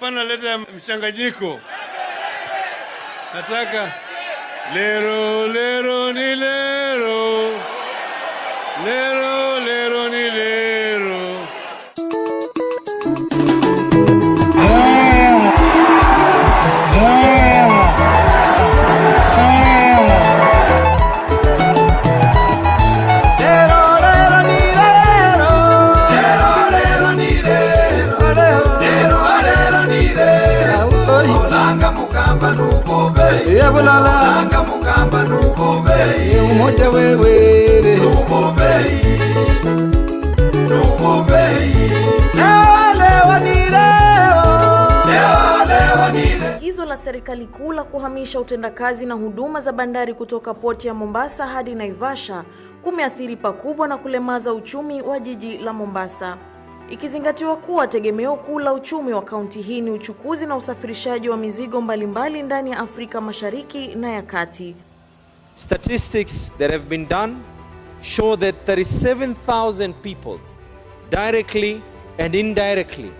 Pana leta mchanganyiko. Nataka lero lero ni lero, lero lero ni lero. Agizo la serikali kuu la kuhamisha utendakazi na huduma za bandari kutoka poti ya Mombasa hadi Naivasha kumeathiri pakubwa na kulemaza uchumi wa jiji la Mombasa. Ikizingatiwa kuwa tegemeo kuu la uchumi wa kaunti hii ni uchukuzi na usafirishaji wa mizigo mbalimbali ndani ya Afrika Mashariki na ya Kati. Statistics that have been done show that 37,000 people directly and indirectly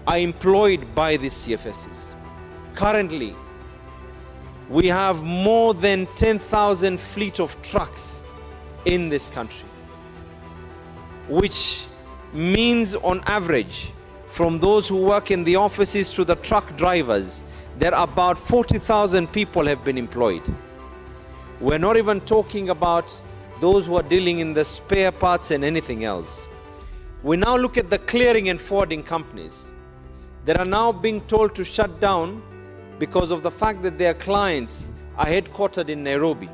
are employed by these CFSs. Currently, we have more than 10,000 fleet of trucks in this country, which means on average, from those who work in the offices to the truck drivers, there are about 40,000 people have been employed. We're not even talking about those who are dealing in the spare parts and anything else. We now look at the clearing and forwarding companies that are now being told to shut down because of the fact that their clients are headquartered in Nairobi.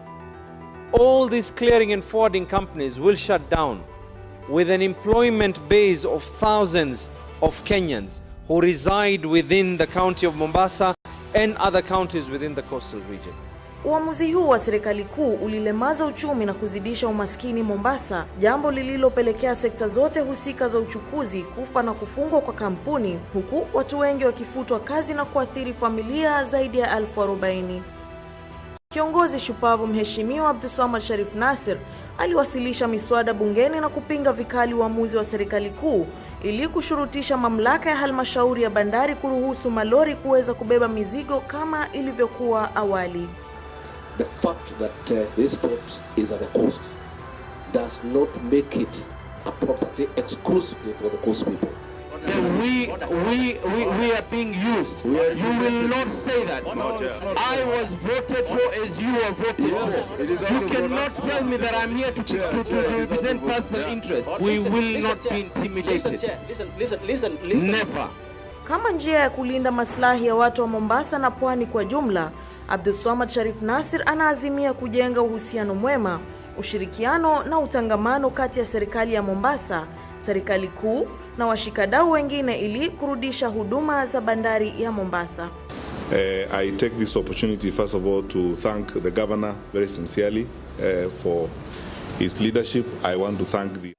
All these clearing and forwarding companies will shut down with an employment base of thousands of Kenyans who reside within the county of Mombasa and other counties within the coastal region. Uamuzi huu wa serikali kuu ulilemaza uchumi na kuzidisha umaskini Mombasa, jambo lililopelekea sekta zote husika za uchukuzi kufa na kufungwa kwa kampuni, huku watu wengi wakifutwa kazi na kuathiri familia zaidi ya 40,000. Kiongozi shupavu Mheshimiwa Abdulswamad Sharif Nassir aliwasilisha miswada bungeni na kupinga vikali uamuzi wa serikali kuu ili kushurutisha mamlaka ya halmashauri ya bandari kuruhusu malori kuweza kubeba mizigo kama ilivyokuwa awali. The fact that this port is at the coast does not make it a property exclusively for the coast people. We are being used. You will not say that. No, I was voted for as you are voted for. You cannot tell me that I'm here to represent personal interest. We will not be intimidated. Listen. Never. Kama njia ya kulinda maslahi ya watu wa Mombasa na pwani kwa jumla, Abdulswamad Sharif Nassir anaazimia kujenga uhusiano mwema, ushirikiano na utangamano kati ya serikali ya Mombasa, serikali kuu na washikadau wengine ili kurudisha huduma za bandari ya Mombasa. I take this opportunity first of all to thank the governor very sincerely for his leadership. I want to thank the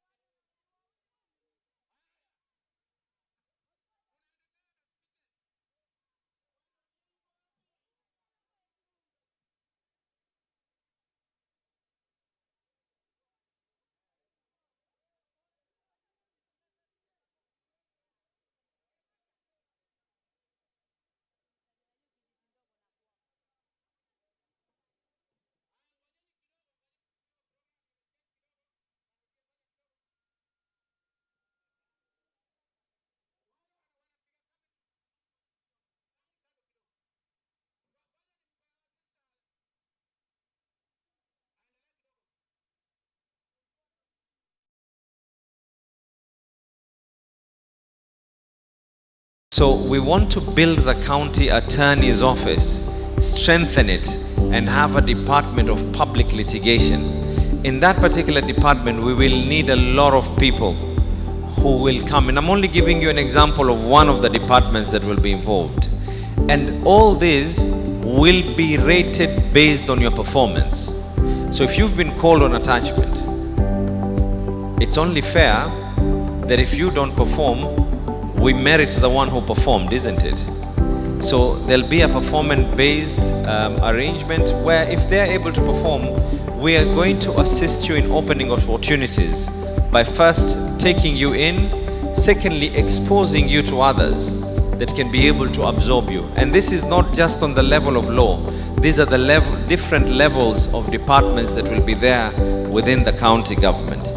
So we want to build the county attorney's office, strengthen it, and have a department of public litigation. In that particular department, we will need a lot of people who will come. And I'm only giving you an example of one of the departments that will be involved. And all these will be rated based on your performance. So if you've been called on attachment, it's only fair that if you don't perform, we merit the one who performed, isn't it? So there'll be a performance-based arrangement where if they're able to perform, we are going to assist you in opening opportunities by first taking you in, secondly exposing you to others, that can be able to absorb you. And this is not just on the level of law. These are the different levels of departments that will be there within the county government.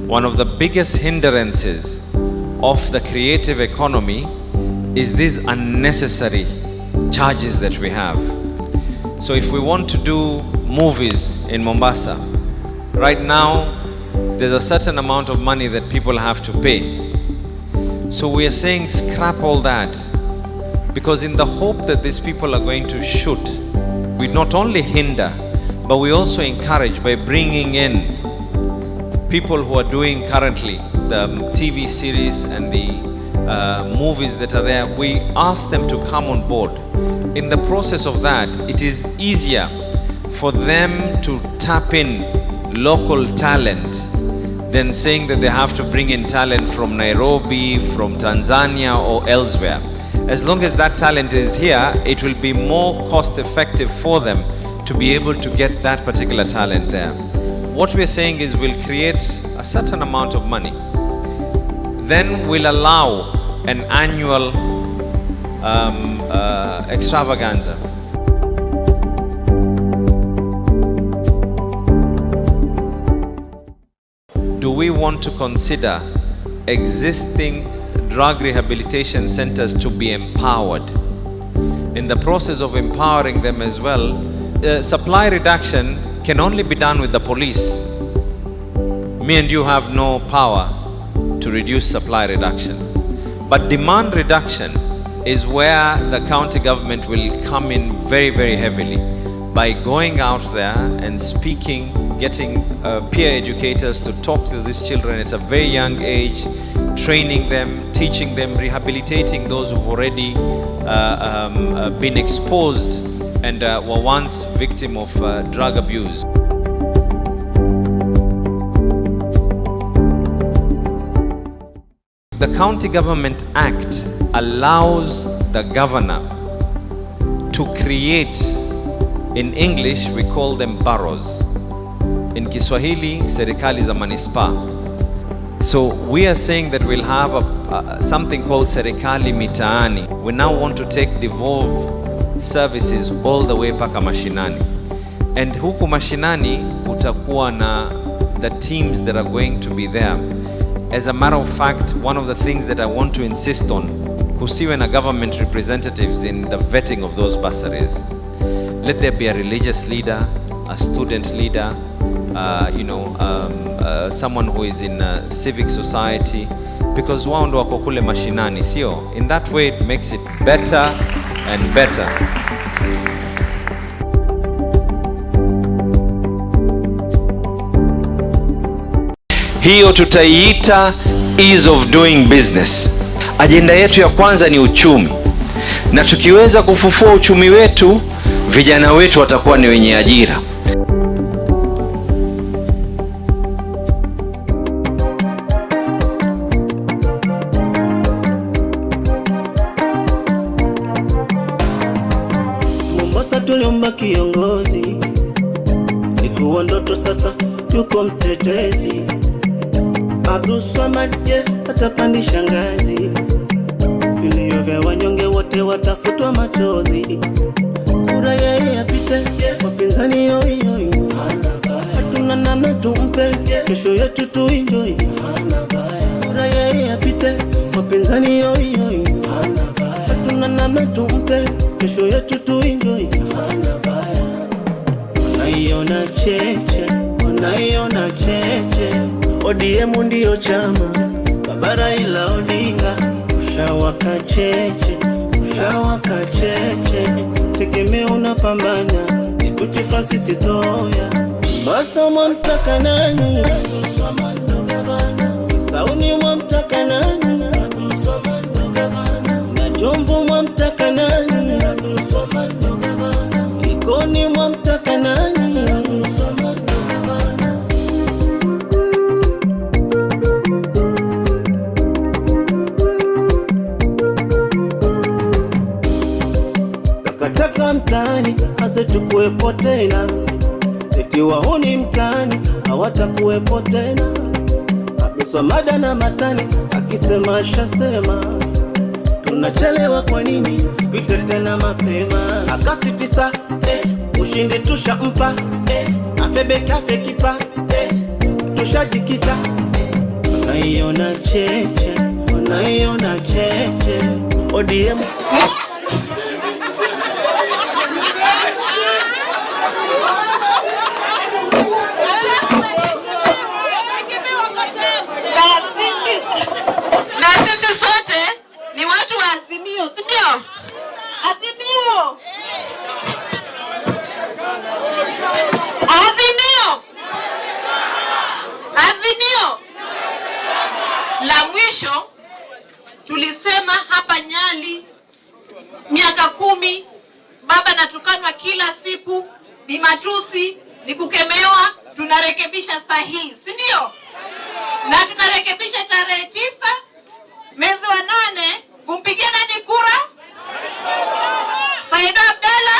One of the biggest hindrances of the creative economy is these unnecessary charges that we have. So if we want to do movies in Mombasa, right now there's a certain amount of money that people have to pay. So we are saying scrap all that, because in the hope that these people are going to shoot, we not only hinder, but we also encourage by bringing in people who are doing currently the TV series and the movies that are there. We ask them to come on board. In the process of that, it is easier for them to tap in local talent than saying that they have to bring in talent from Nairobi, from Tanzania or elsewhere. As long as that talent is here, it will be more cost effective for them to be able to get that particular talent there. What we're saying is we'll create a certain amount of money. Then we'll allow an annual extravaganza. Do we want to consider existing drug rehabilitation centers to be empowered? In the process of empowering them as well, supply reduction can only be done with the police. Me and you have no power to reduce supply reduction. But demand reduction is where the county government will come in very, very heavily by going out there and speaking, getting peer educators to talk to these children at a very young age, training them, teaching them, rehabilitating those who've already been exposed and were once victim of drug abuse. The County Government Act allows the governor to create, in English we call them boroughs, in Kiswahili serikali za manispa. So we are saying that we'll have something called serikali mitaani. We now want to take devolved services all the way paka mashinani, and huku mashinani utakuwa na the teams that are going to be there. As a matter of fact, one of the things that I want to insist on, kusiwe na government representatives in the vetting of those bursaries. Let there be a religious leader, a student leader, someone who is in civic society, because wao ndo wako kule mashinani, sio? In that way it makes it better and better. Hiyo tutaiita ease of doing business. Ajenda yetu ya kwanza ni uchumi, na tukiweza kufufua uchumi wetu, vijana wetu watakuwa ni wenye ajira. Mombasa tuliomba kiongozi, ikuwa ndoto sasa tuko mtetezi. Abdulswamad atapandisha ngazi, vilio vya wanyonge wote watafutwa machozi. Kura yeye apite, wapinzani yoyo hatuna namna tumpe, kesho yetu tuenjoy. Kura yeye apite, wapinzani yoyo hatuna namna tumpe, kesho yetu tuenjoy. Unaiona cheche, unaiona cheche, ODM ndio chama, Baba ila Odinga ushawaka cheche, ushawaka cheche. Tegemea unapambana, Ikuti Francis Toya. Basa mwamtaka nani? Abdulswamad ndo gavana. Sauni mwamtaka nani? Abdulswamad ndo gavana. Na Jomvu mwamtaka nani? Abdulswamad ndo gavana. Likoni mwamtaka nani? Abdulswamad ndo gavana. Takataka mtaani hasa tukuwepo tena, eti wahuni mtani hawatakuwepo tena. Abiswa mada na matani akisema shasema. Tunachelewa kwa nini? Pite tena mapema. Agasti 9 ushindi tushampa afebe kafe kipa tushajikita. Unaiona cheche, unaiona cheche ODM. Na sisi sote ni watu wa Azimio, si ndio? Azimio. Azimio. Azimio. La mwisho tulisema hapa Nyali miaka 10 baba natukanwa kila siku, ni matusi, ni kukemewa, tunarekebisha sahihi, si ndio? Na tutarekebisha tarehe 9 mwezi wa 8 kumpigia nani kura? Saido Abdalla.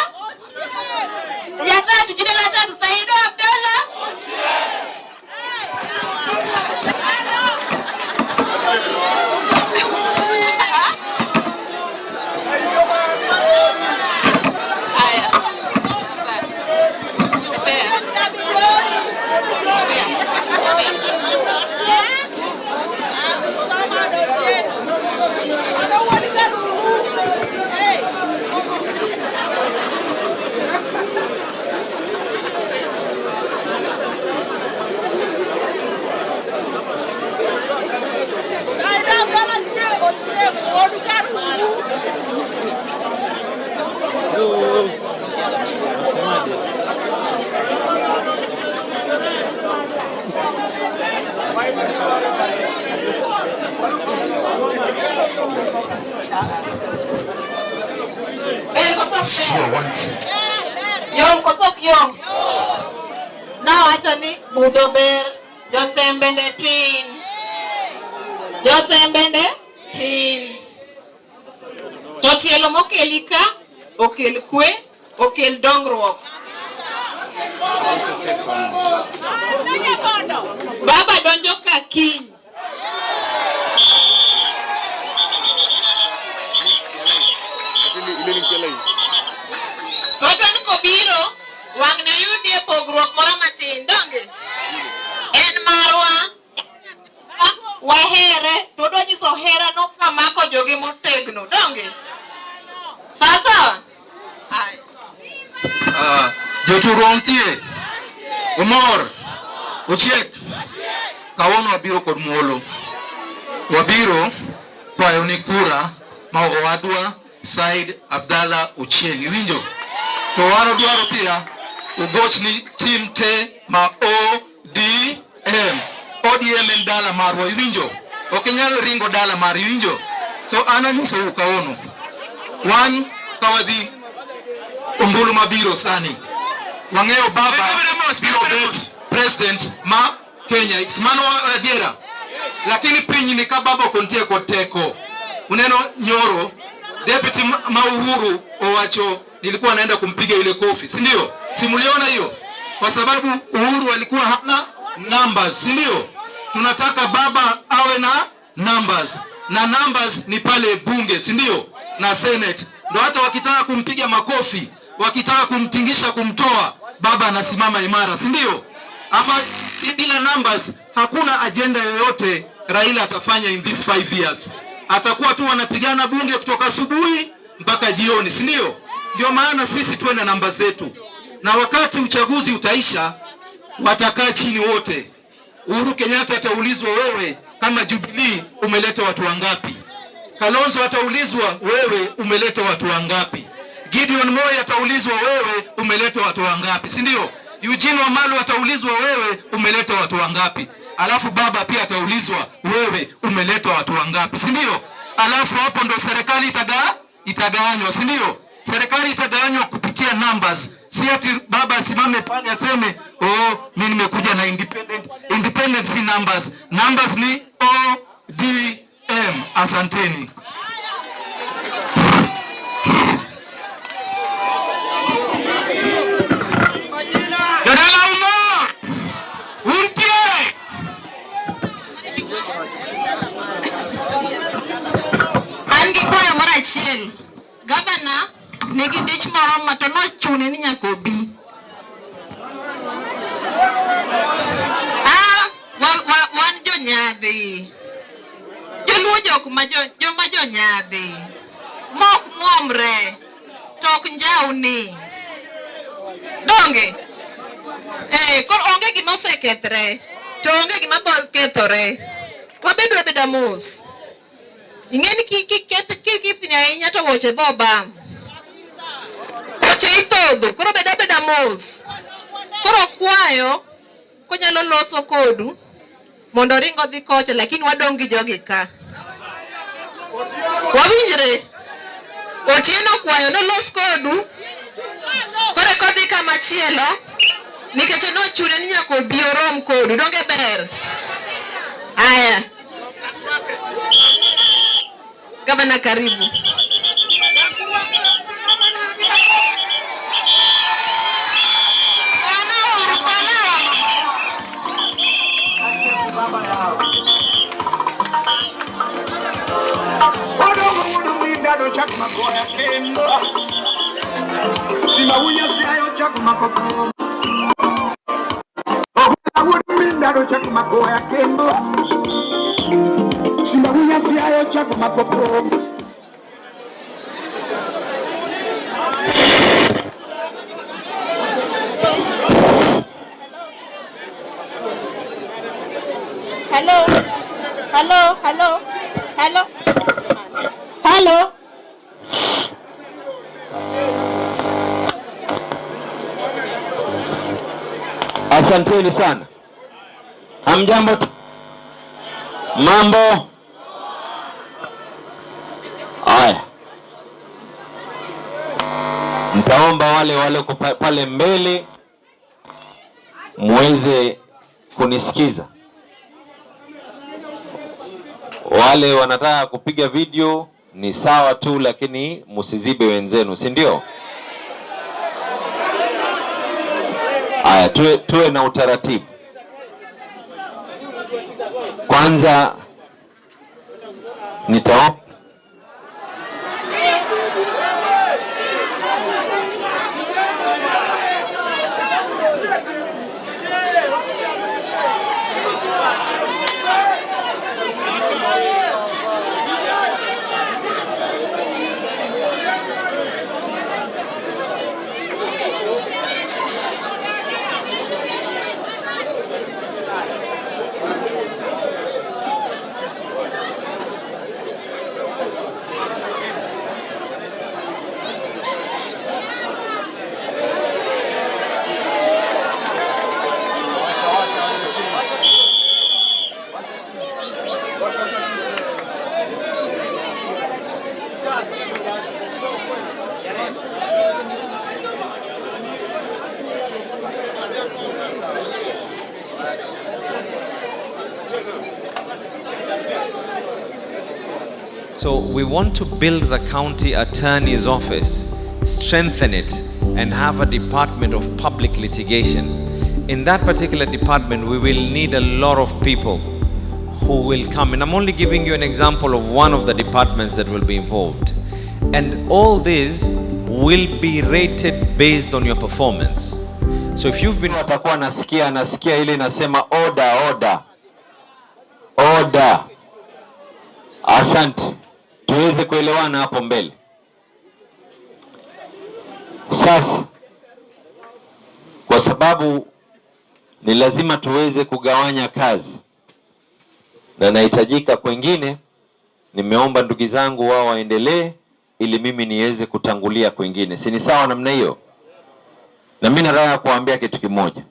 Ya 3, jina la 3 Saido Abdalla. Yong kosok yong. Now actually Budober Josembende tin. Josembende tin. Totielo mokelika okel kwe okel dongruok. Baba donjo ka kiny. Kodwan kobiro wang' ne yudie pogruok moro matin donge. En marwa wahere to do nyiso hera no kamako jogi motegno donge. Sasa ai joturo ontie umor uchiek kawono wabiro kod muolo, wabiro kwayo ni kura ma owadwa Said Abdalla Ochieng, iwinjo? To waro dwaro pia ugoch ni team te ma ODM en dala marwa, iwinjo? Okinyal ringo dala mar, iwinjo? So ananyiso ukawono wan kawadhi umbulu mabiro sani wang'eyo baba biro bet president ma Kenya mano adiera, lakini piny ni ka baba kontie kod teko. Uneno nyoro deputy ma Uhuru owacho nilikuwa naenda kumpiga ile kofi, si ndio? Simuliona hiyo? Kwa sababu Uhuru alikuwa hana numbers, si ndio? Tunataka baba awe na numbers, na numbers ni pale bunge, si ndio? Na senate. Ndio hata wakitaka kumpiga makofi, wakitaka kumtingisha, kumtoa, baba anasimama imara, si ndio? Hapa bila numbers hakuna agenda yoyote Raila atafanya in these 5 years. Atakuwa tu wanapigana bunge kutoka asubuhi mpaka jioni, si ndio? Ndio maana sisi tuwe na namba zetu, na wakati uchaguzi utaisha watakaa chini wote. Uhuru Kenyatta ataulizwa, wewe kama Jubilee umeleta watu wangapi? Kalonzo ataulizwa, wewe umeleta watu wangapi? Gideon Moi ataulizwa, wewe umeleta watu wangapi, si ndio? Eugene Wamalwa ataulizwa, wewe umeleta watu wangapi? Alafu baba pia ataulizwa, wewe umeleta watu wangapi, si ndio? Alafu hapo ndo serikali itagawanywa, si ndio? Serikali itagawanywa kupitia numbers. Si ati baba asimame pale aseme, oh mimi nimekuja na independent si numbers. Numbers ni ODM. Asanteni. Dada Umar achiel gavana nigi dich moro ma to nochune ni nyaka obi. Wan jonyadhi joluo joma jonyadhi mok muomre tok njawni donge koro onge gima osekethre to onge gima kethore. Wabedo abeda mos. Ing'eni kikithni ahinya to woche dho bam. Woche ithodho koro beda mos. Koro kwayo konyalo loso kodu mondo ringo dhi kocha, lakini wadong gi jogi ka. Wawinjre? Otieno kwayo nolos kodu kore kodhi kama chielo nikech nochune ni nyaka obi orom kodu. Donge ber? Aya. Gavana karibu. Hello. Asanteni sana. Hamjambo? Mambo? Aya. Nitaomba wale pale mbele muweze kunisikiza. Wale wanataka kupiga video ni sawa tu, lakini musizibe wenzenu, si ndio? Aya, tuwe na utaratibu. Kwanza nitaomba So we want to build the county attorney's office, strengthen it, and have a department of public litigation. In that particular department, we will need a lot of people who will come. And I'm only giving you an example of one of the departments that will be involved. And all this will be rated based on your performance. So if you've been... watakuwa nasikia ile nasema order. Asante. Tuweze kuelewana hapo mbele. Sasa kwa sababu ni lazima tuweze kugawanya kazi na nahitajika kwingine, nimeomba ndugu zangu wao waendelee ili mimi niweze kutangulia kwingine. Si ni sawa namna hiyo? Na mimi nataka kuambia kitu kimoja.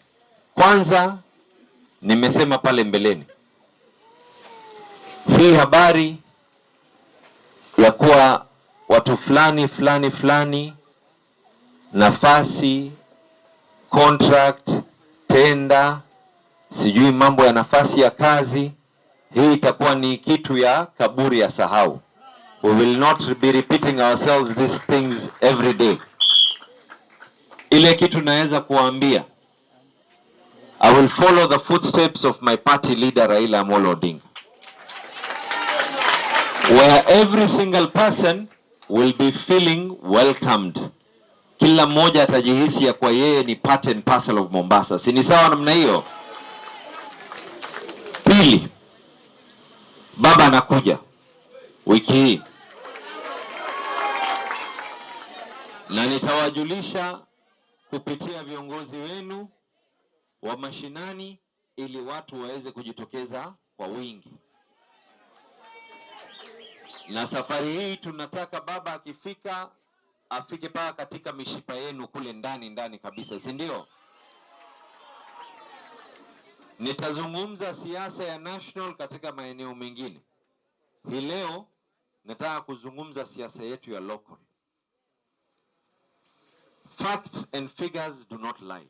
Kwanza nimesema pale mbeleni, hii habari ya kuwa watu fulani nafasi, contract, tenda, sijui mambo ya nafasi ya kazi, hii itakuwa ni kitu ya kaburi ya sahau. We will not be repeating ourselves these things every day. Ile kitu naweza kuambia, I will follow the footsteps of my party leader Raila Amolo Odinga, where every single person will be feeling welcomed. Kila mmoja atajihisi ya kwa yeye ni part and parcel of Mombasa. Si ni sawa namna hiyo? Pili, baba anakuja wiki hii. Na nitawajulisha kupitia viongozi wenu wa mashinani ili watu waweze kujitokeza kwa wingi. Na safari hii tunataka baba akifika afike paka katika mishipa yenu kule ndani kabisa, si ndio? Nitazungumza siasa ya national katika maeneo mengine. Hii leo nataka kuzungumza siasa yetu ya local. Facts and figures do not lie.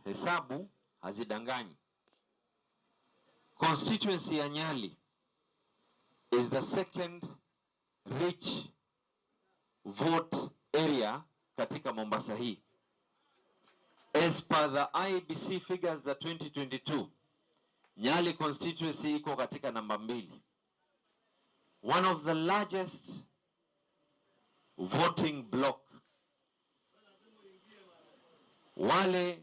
Hesabu hazidanganyi. Constituency ya Nyali is the second rich vote area katika Mombasa hii. As per the IBC figures za 2022, Nyali constituency iko katika namba 2. One of the largest voting block. Wale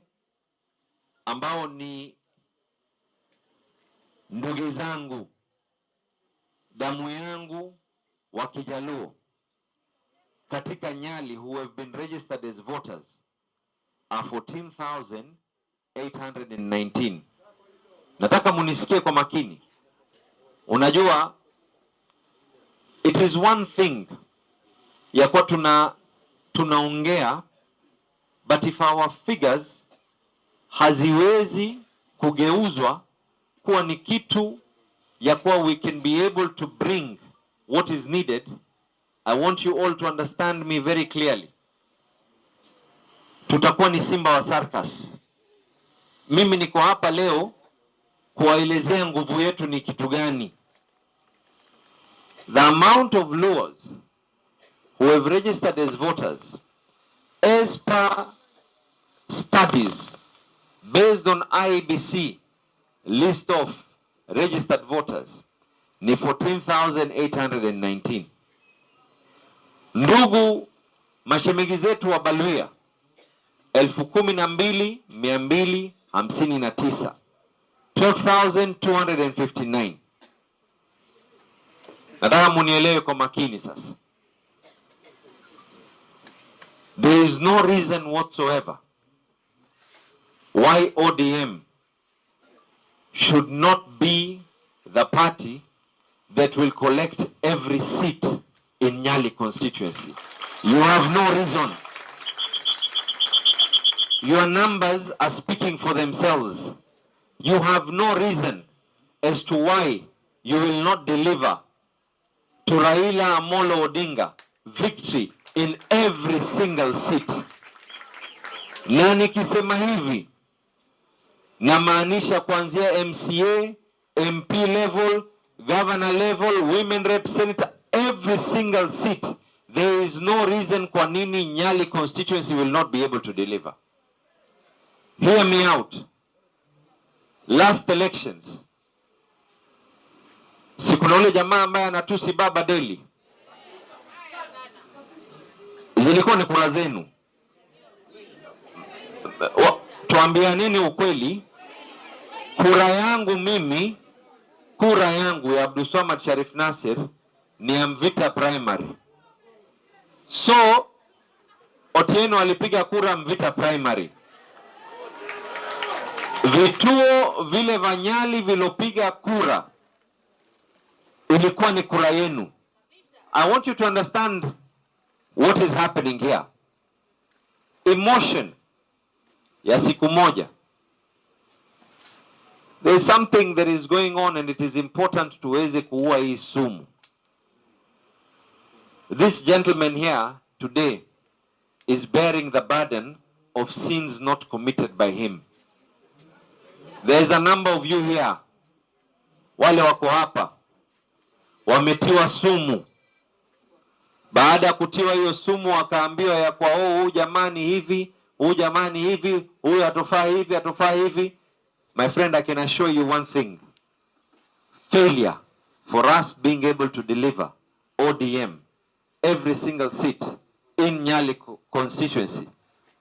ambao ni ndugu zangu, damu yangu wa Kijaluo katika Nyali who have been registered as voters are 14,819. Nataka munisikie kwa makini. Unajua, it is one thing ya kwa tunaongea, but if our figures haziwezi kugeuzwa kuwa ni kitu ya kuwa we can be able to bring what is needed, I want you all to understand me very clearly. Tutakuwa ni simba wa circus. Mimi niko hapa leo kuwaelezea nguvu yetu ni kitu gani. The amount of Luos who have registered as voters, as per studies based on IBC list of registered voters, ni 14,819. Ndugu mashemegi zetu wa Baluya 12,259, 12,259. Nataka munielewe kwa makini sasa. There is no reason whatsoever why ODM should not be the party that will collect every seat in Nyali constituency. You have no reason. Your numbers are speaking for themselves. You have no reason as to why you will not deliver to Raila Amolo Odinga victory in every single seat. Na nikisema hivi, na maanisha kuanzia MCA, MP level, governor level, women rep, senator, every single seat. There is no reason kwa nini Nyali constituency will not be able to deliver. Hear me out. Last elections, sikuna ule jamaa ambaye anatusi baba daily. Zilikuwa ni kura zenu. Tuambianeni ukweli. Kura yangu mimi, kura yangu ya Abdulswamad Sharif Nasir ni ya Mvita primary. So Otieno alipiga kura Mvita primary. Vituo vile Vanyali vilopiga kura ilikuwa ni kura yenu. I want you to understand what is happening here. Emotion ya siku moja. There is something that is going on and it is important tuweze kuua hii sumu. This gentleman here today is bearing the burden of sins not committed by him. There is a number of you here, wale wako hapa, wametiwa sumu. Baada ya kutiwa hiyo sumu wakaambiwa ya kwa huyu jamani hivi, huyu jamani hivi, huyu atofaa hivi, atofaa hivi. My friend, I can assure you one thing. Failure for us being able to deliver ODM every single seat in Nyali constituency,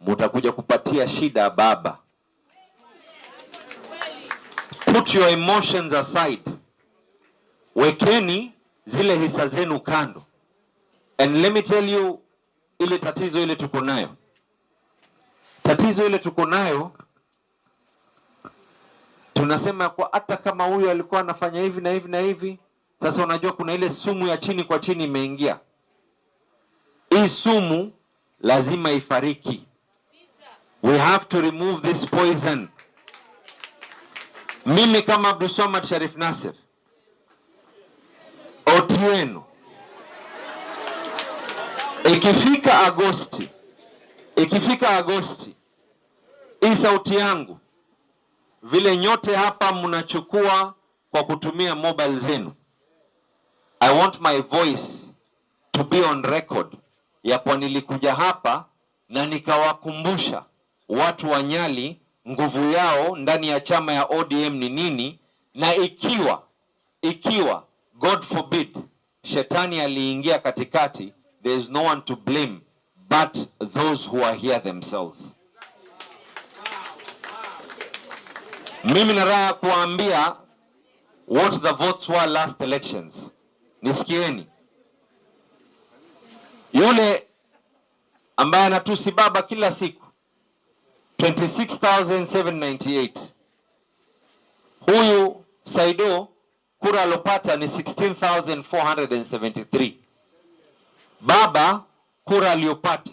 mutakuja kupatia shida baba. Put your emotions aside. Wekeni zile hisa zenu kando. And let me tell you, ile tatizo ile tuko nayo. Tatizo ile tuko nayo, tunasema kwa hata kama huyu alikuwa anafanya hivi na hivi na hivi, sasa unajua kuna ile sumu ya chini kwa chini imeingia. Hii sumu lazima ifariki. We have to remove this poison. Mimi kama Abdulswamad Sharif Nasir, Otieno, ikifika Agosti, hii sauti yangu, vile nyote hapa mnachukua kwa kutumia mobile zenu, I want my voice to be on record ya kwa nilikuja hapa na nikawakumbusha watu wa Nyali nguvu yao ndani ya chama ya ODM ni nini, na ikiwa God forbid shetani aliingia katikati, there is no one to blame but those who are here themselves. Mimi nataka kuambia what the votes were last elections. Nisikieni. Yule ambaye anatusi baba kila siku, 26,798. Huyu Saido kura alopata ni 16,473. Baba kura aliopata,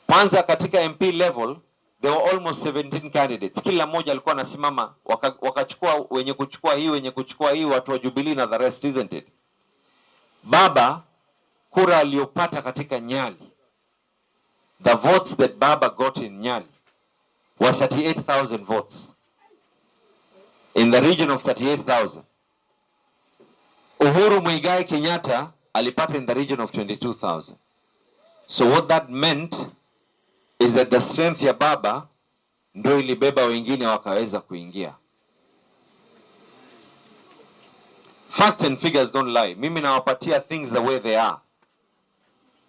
kwanza katika MP level there were almost 17 candidates. Kila mmoja alikuwa anasimama, wakachukua wenye kuchukua hii, watu wa Jubilee na the rest, isn't it? Baba kura aliopata katika Nyali, the votes that Baba got in Nyali were 38,000 votes. In the region of 38,000. Uhuru Muigai Kenyatta alipata in the region of 22,000. So what that meant is that the strength ya Baba ndio ilibeba wengine wakaweza kuingia. Facts and figures don't lie. Mimi nawapatia things the way they are.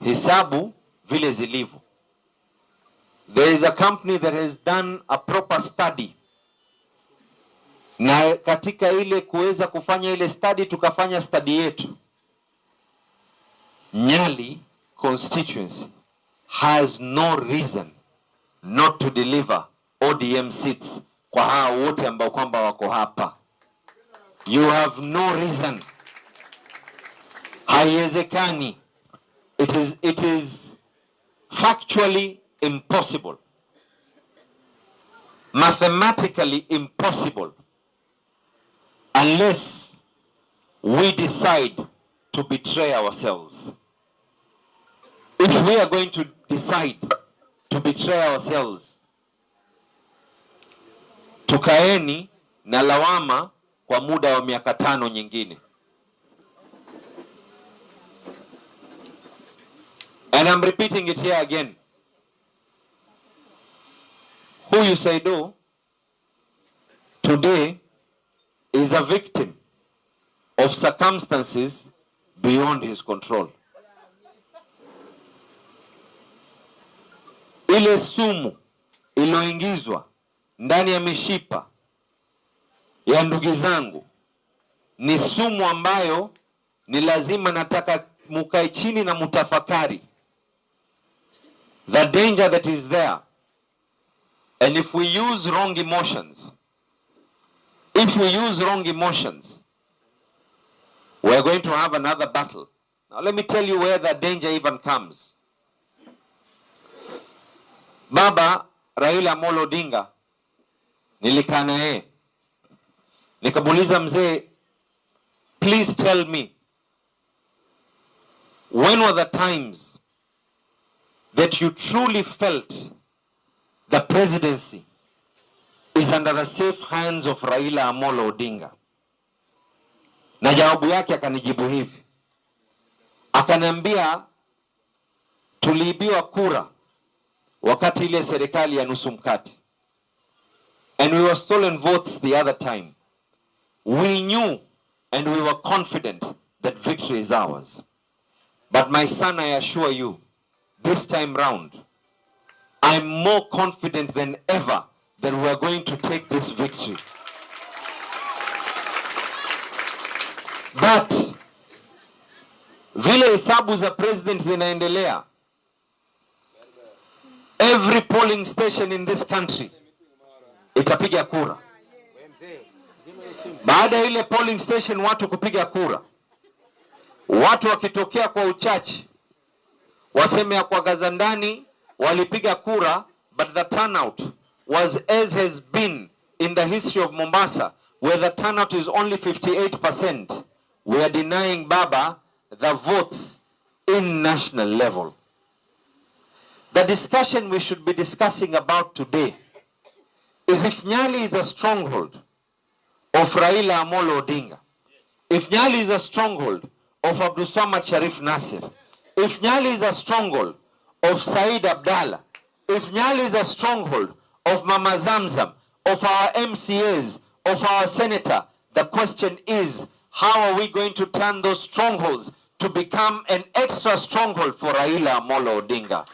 Hisabu vile zilivyo. There is a company that has done a proper study. Na katika ile kuweza kufanya ile study, tukafanya study yetu. Nyali constituency has no reason not to deliver ODM seats kwa hao wote ambao kwamba wako hapa. You have no reason. Haiwezekani. It is factually impossible. Mathematically impossible. Unless we decide to betray ourselves. If we are going to decide to betray ourselves, tukaeni na lawama kwa muda wa miaka 5 nyingine. And I'm repeating it here again. Huyu Saido today is a victim of circumstances beyond his control. Ile sumu iliyoingizwa ndani ya mishipa ya ndugu zangu ni sumu ambayo ni lazima nataka mukae chini na mutafakari the danger that is there. And if we use wrong emotions, we're going to have another battle. Now let me tell you where the danger even comes. Baba Raila Amolo Odinga, nilikaa na yeye nikamuuliza, mzee, please tell me, when were the times that you truly felt the presidency is under the safe hands of Raila Amolo Odinga? Na jawabu yake akanijibu hivi, akaniambia tuliibiwa kura wakati ile serikali ya nusu mkate, and we were stolen votes the other time. We knew and we were confident that victory is ours. But my son, I assure you, this time round, I'm more confident than ever that we are going to take this victory. But vile hesabu za president zinaendelea, every polling station in this country itapiga kura. Baada ya ile polling station watu kupiga kura, watu wakitokea kwa uchache waseme ya kwa Gazandani walipiga kura, but the turnout was as has been in the history of Mombasa, where the turnout is only 58%. We are denying Baba the votes in national level. The discussion we should be discussing about today is if Nyali is a stronghold of Raila Amolo Odinga, if Nyali is a stronghold of Abdulswamad Sharif Nasir, if Nyali is a stronghold of Said Abdallah, if Nyali is a stronghold of Mama Zamzam, of our MCAs, of our senator, the question is, how are we going to turn those strongholds to become an extra stronghold for Raila Amolo Odinga?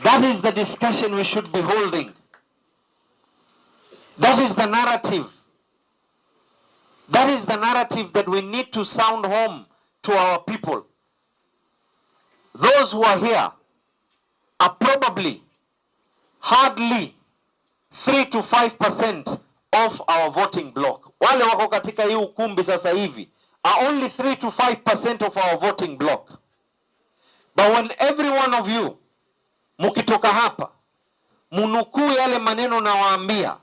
That is the discussion we should be holding. That is the narrative. That is the narrative that we need to sound home to our people. Those who are here are probably hardly 3 to 5% of our voting block. Wale wako katika hii ukumbi sasa hivi are only 3 to 5% of our voting block. But when every one of you mukitoka hapa munukuu yale maneno na waambia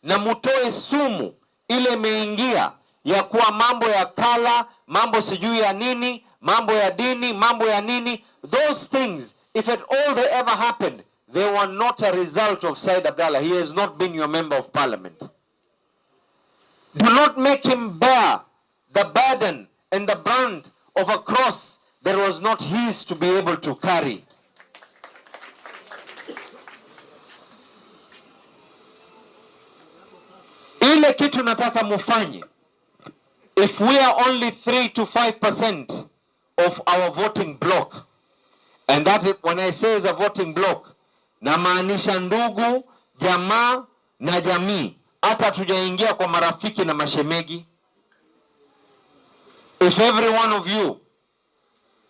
na mutoe sumu ile imeingia ya kuwa mambo ya kala, mambo sijui ya nini, mambo ya dini, mambo ya nini, those things, if at all they ever happened, they were not a result of Said Abdallah. He has not been your member of parliament. Do not make him bear the burden and the brand of a cross that was not his to be able to carry. Ile kitu nataka mufanye, if we are only 3 to 5% of our voting block, and that is, when I say is a voting block, na maanisha ndugu, jamaa na jamii, hata tujaingia kwa marafiki na mashemegi. If every one of you,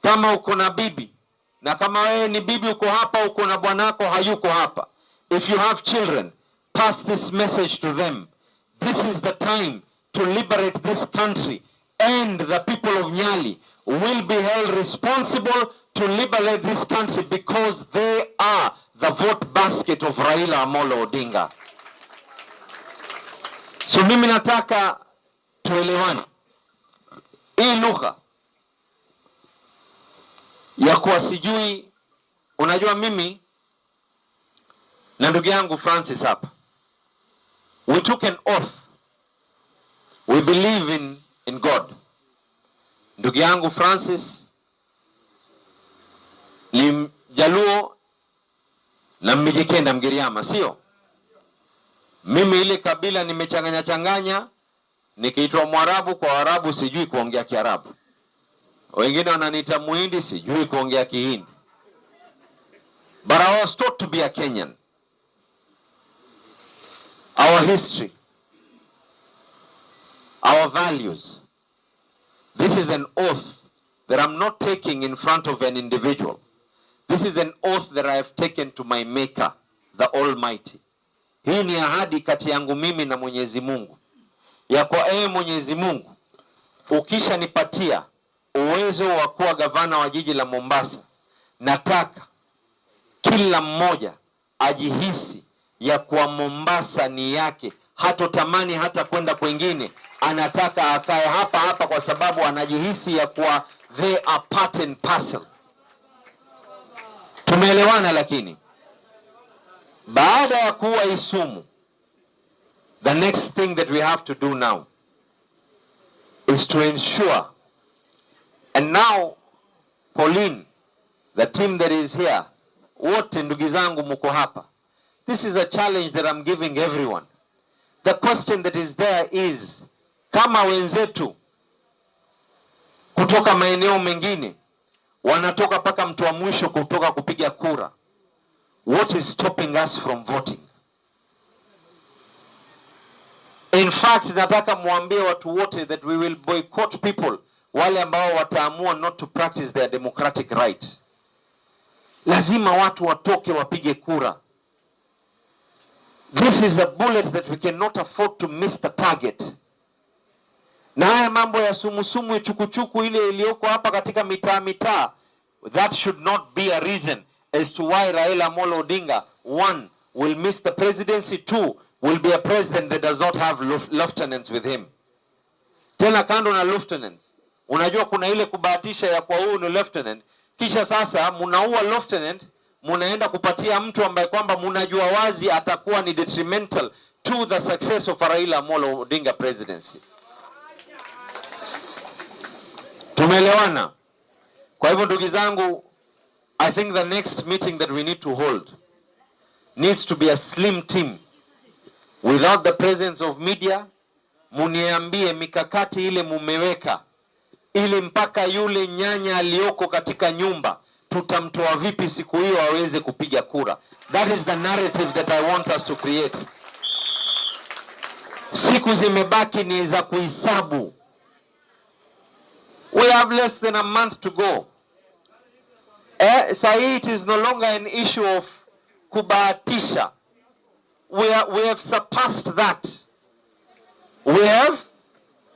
kama uko na bibi, na kama wewe ni bibi uko hapa, uko na bwanako hayuko hapa, if you have children, pass this message to them. This is the time to liberate this country, and the people of Nyali will be held responsible to liberate this country because they are the vote basket of Raila Amolo Odinga. So mimi nataka tuelewane. Hii lugha ya kuwa sijui, unajua mimi na ndugu yangu Francis hapa, we took an oath. We believe in God. Ndugu yangu Francis ni Jaluo na Mijikenda Mgiriama, sio? Mimi ile kabila nimechanganya changanya, nikiitwa Mwarabu kwa Waarabu sijui kuongea Kiarabu. Wengine wananiita Muhindi sijui kuongea Kihindi. But I was taught to be a Kenyan. Our history, our values. This is an oath that I'm not taking in front of an individual. This is an oath that I have taken to my Maker, the Almighty. Hii ni ahadi kati yangu mimi na Mwenyezi Mungu. Ya kwa Mwenyezi Mungu, ukisha nipatia uwezo wa kuwa gavana wa jiji la Mombasa, nataka kila mmoja ajihisi ya kuwa Mombasa ni yake, hatotamani hata kwenda kwingine, anataka akae hapa hapa kwa sababu anajihisi ya kuwa they are part and parcel. Tumeelewana? Lakini baada ya kuwa isumu, the next thing that we have to do now is to ensure, and now Pauline, the team that is here, wote ndugu zangu mko hapa, this is a challenge that I'm giving everyone. The question that is there is, kama wenzetu kutoka maeneo mengine wanatoka paka mtu wa mwisho kutoka kupiga kura. What is stopping us from voting? In fact, nataka muambie watu wote that we will boycott people wale ambao wataamua not to practice their democratic right. Lazima watu watoke wapige kura. This is a bullet that we cannot afford to miss the target. Na haya mambo ya sumusumu chukuchuku ile iliyoko hapa katika mitaa, that should not be a reason as to why Raila Amolo Odinga, 1, will miss the presidency, 2, will be a president that does not have lieutenants with him. Tena kando na lieutenants, unajua kuna ile kubahatisha ya kwa huyu ni lieutenant, kisha sasa munaua lieutenant, munaenda kupatia mtu ambaye kwamba munajua wazi atakuwa ni detrimental to the success of Raila Amolo Odinga presidency. Tumeelewana? Kwa hivyo ndugu zangu, I think the next meeting that we need to hold needs to be a slim team without the presence of media. Muniambie mikakati ile mumeweka, ili mpaka yule nyanya aliyoko katika nyumba tutamtoa vipi siku hiyo aweze kupiga kura. That is the narrative that I want us to create. Siku zimebaki ni za kuhesabu. We have less than a month to go. Sahi it is no longer an issue of kubahatisha. We have surpassed that. We have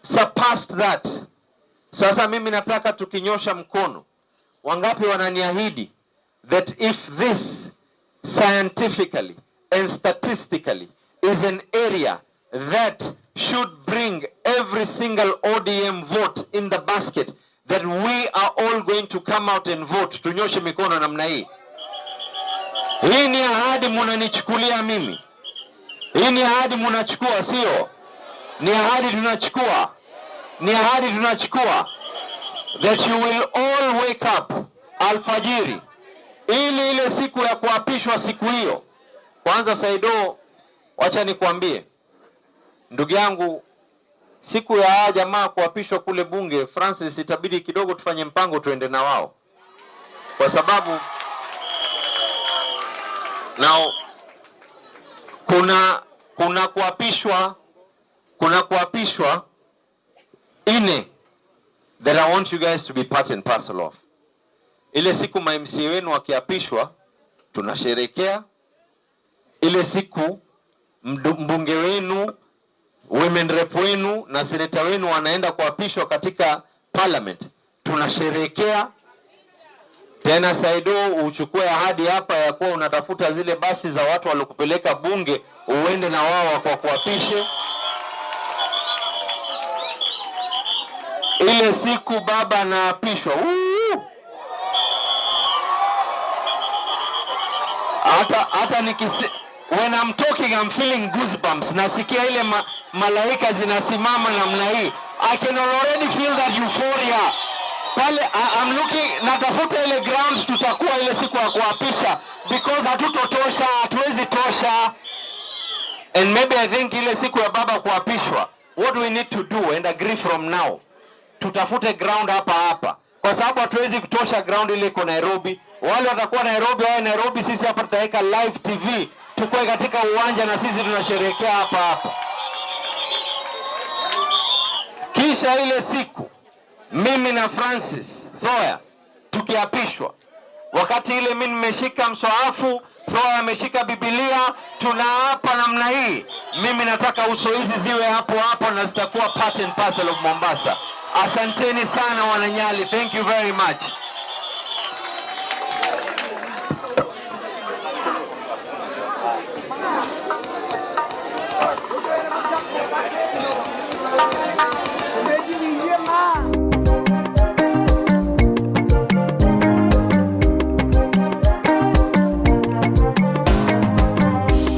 surpassed that. Sasa mimi nataka tukinyosha mkono. Wangapi wananiahidi that if this scientifically and statistically is an area that should bring every single ODM vote in the basket, that we are all going to come out and vote. Tunyoshe mikono namna hii. Hii ni ahadi munanichukulia mimi. Hii ni ahadi munachukua, sio? Ni ahadi tunachukua. Ni ahadi tunachukua. That you will all wake up alfajiri, ili ile siku ya kuapishwa siku hiyo. Kwanza Saido, wacha nikwambie ndugu yangu, siku ya jamaa kuapishwa kule bunge, Francis, itabidi kidogo tufanye mpango tuende na wao, kwa sababu now kuna kuapishwa ine that I want you guys to be part and parcel of. Ile siku ma-MC wenu wakiapishwa tunasherekea. Ile siku mbunge wenu, women rep wenu na senator wenu wanaenda kuapishwa katika parliament, tunasherekea. Tena Saido, uchukue ahadi hapa ya kuwa unatafuta zile basi za watu walokupeleka bunge uende na wao kwa kuapishe. Ile siku baba anaapishwa, hata when I'm talking I'm feeling goosebumps. Nasikia ile malaika zinasimama namna hii. I can already feel that euphoria. Pale I'm looking, natafuta ile grounds tutakuwa ile siku ya kuapisha, because hatutotosha, hatuwezi tosha. And maybe I think ile siku ya baba kuapishwa, what we need to do and agree from now, tutafute ground hapa, kwa sababu hatuwezi kutosha ground ile iko Nairobi. Wale watakuwa Nairobi, wao Nairobi, sisi hapa tutaweka live TV, tukue katika uwanja na sisi tunasherehekea hapa. Kisha ile siku mimi na Francis Thoya tukiapishwa, wakati ile mimi nimeshika mswahafu, Thoya ameshika Biblia, tunaapa namna hii. Mimi nataka uso hizi ziwe hapo na zitakuwa part and parcel of Mombasa. Asanteni sana wananyali. Thank you very much.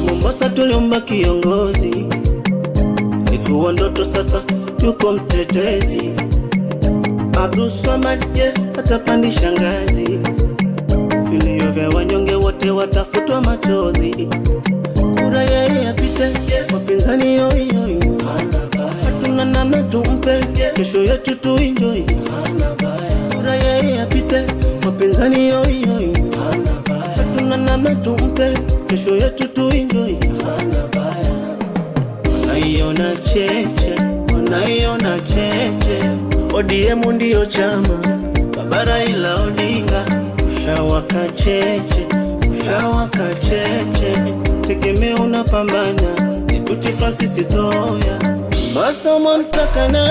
Mombasa tuliomba kiongozi, ikuwa ndoto sasa yuko mtetezi. Abdulswamad atapandisha ngazi, vilio vya wanyonge wote watafutwa machozi. Kura yeye apite, wapinzani yoyo hatuna namna tumpe, kesho yetu tuenjoy. Kura yeye apite, wapinzani yoi hana baya, hatuna namna tumpe kesho yetu tuenjoy hana baya. Wanaiona cheche ODM ndio chama Babara ila Odinga ushawaka cheche tegemea unapambana Ebuti Francis Toya Basta mtaka nani